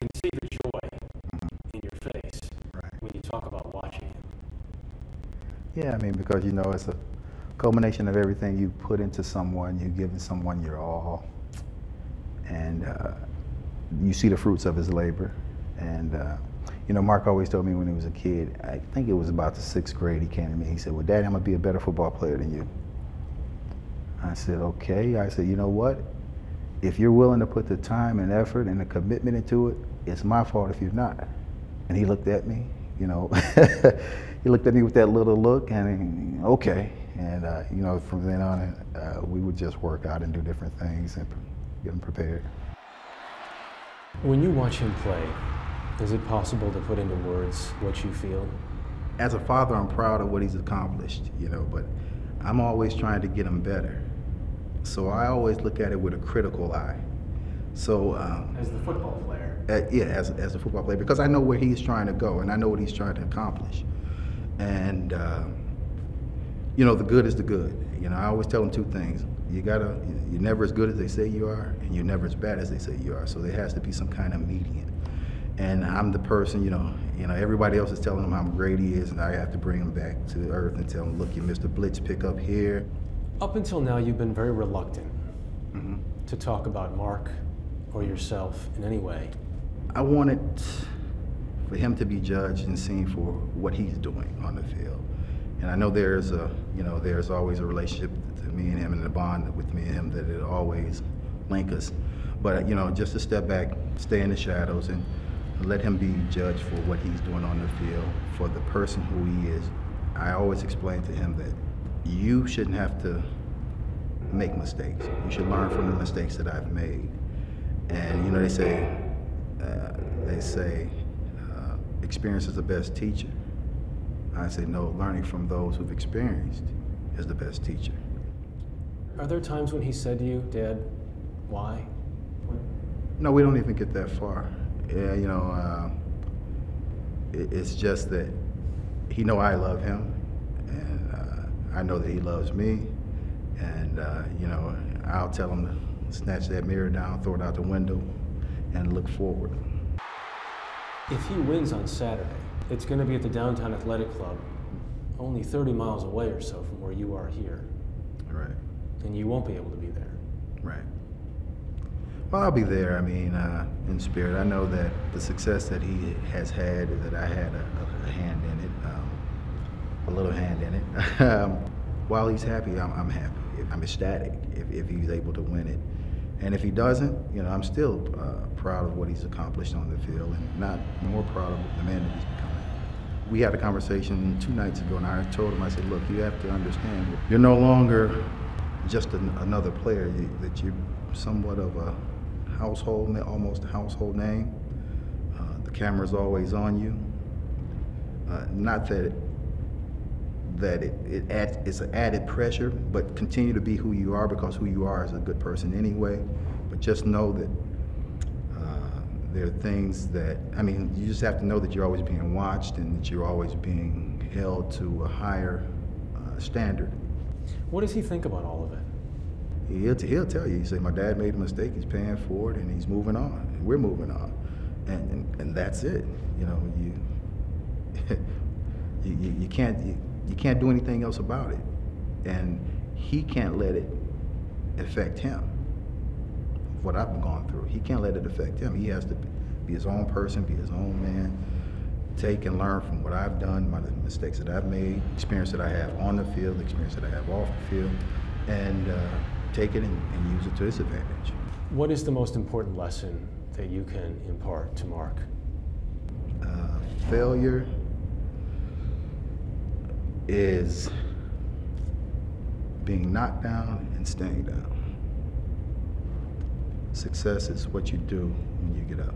can see the joy in your face when you talk about watching him. Yeah, I mean, because, you know, it's a culmination of everything you put into someone. You're giving someone your all, and you see the fruits of his labor. And, you know, Mark always told me when he was a kid, I think it was about the 6th grade, he came to me, he said, well, Daddy, I'm gonna be a better football player than you. I said, okay. I said, you know what? If you're willing to put the time and effort and the commitment into it, it's my fault if you're not. And he looked at me, you know, he looked at me with that little look and okay. And, you know, from then on, we would just work out and do different things and get him prepared. When you watch him play, is it possible to put into words what you feel? As a father, I'm proud of what he's accomplished, you know, but I'm always trying to get him better. So I always look at it with a critical eye. So as the football player? Yeah, as a football player, because I know where he's trying to go and I know what he's trying to accomplish. And, you know, the good is the good. You know, I always tell him 2 things. You're never as good as they say you are, and you're never as bad as they say you are. So there has to be some kind of median. And I'm the person, you know, everybody else is telling him how great he is, and I have to bring him back to earth and tell him, look, you missed a blitz pickup here. Up until now, you've been very reluctant to talk about Mark or yourself in any way. I wanted for him to be judged and seen for what he's doing on the field. And I know there's always a relationship to me and him and the bond with me and him that it'll always link us. But, you know, just to step back, stay in the shadows and let him be judged for what he's doing on the field, for the person who he is. I always explain to him that you shouldn't have to make mistakes. You should learn from the mistakes that I've made. And, you know, they say experience is the best teacher. I say, no, learning from those who've experienced is the best teacher. Are there times when he said to you, Dad, why? No, we don't even get that far. Yeah, you know, it's just that he know I love him, and I know that he loves me, and you know, I'll tell him to snatch that mirror down, throw it out the window, and look forward. If he wins on Saturday, it's going to be at the Downtown Athletic Club, only 30 miles away or so from where you are here. Right. And you won't be able to be there. Right. Well, I'll be there, I mean, in spirit. I know that the success that he has had, that I had a hand in it, a little hand in it. While he's happy, I'm happy. I'm ecstatic if he's able to win it. And if he doesn't, you know, I'm still proud of what he's accomplished on the field, and not more proud of the man that he's becoming. We had a conversation 2 nights ago, and I told him, I said, look, you have to understand, you're no longer just another player, that you're somewhat of a household, almost a household name. The camera's always on you. Not that it's an added pressure, but continue to be who you are, because who you are is a good person anyway. But just know that there are things that, I mean, you just have to know that you're always being watched and that you're always being held to a higher standard. What does he think about all of it? He'll tell you. He say, my dad made a mistake, he's paying for it, and he's moving on, and we're moving on. And that's it. You know, you can't do anything else about it. And he can't let it affect him. What I've gone through, he can't let it affect him. He has to be his own person, be his own man, take and learn from what I've done, my mistakes that I've made, experience that I have on the field, experience that I have off the field, and take it and use it to his advantage. What is the most important lesson that you can impart to Mark? Failure is being knocked down and staying down. Success is what you do when you get up.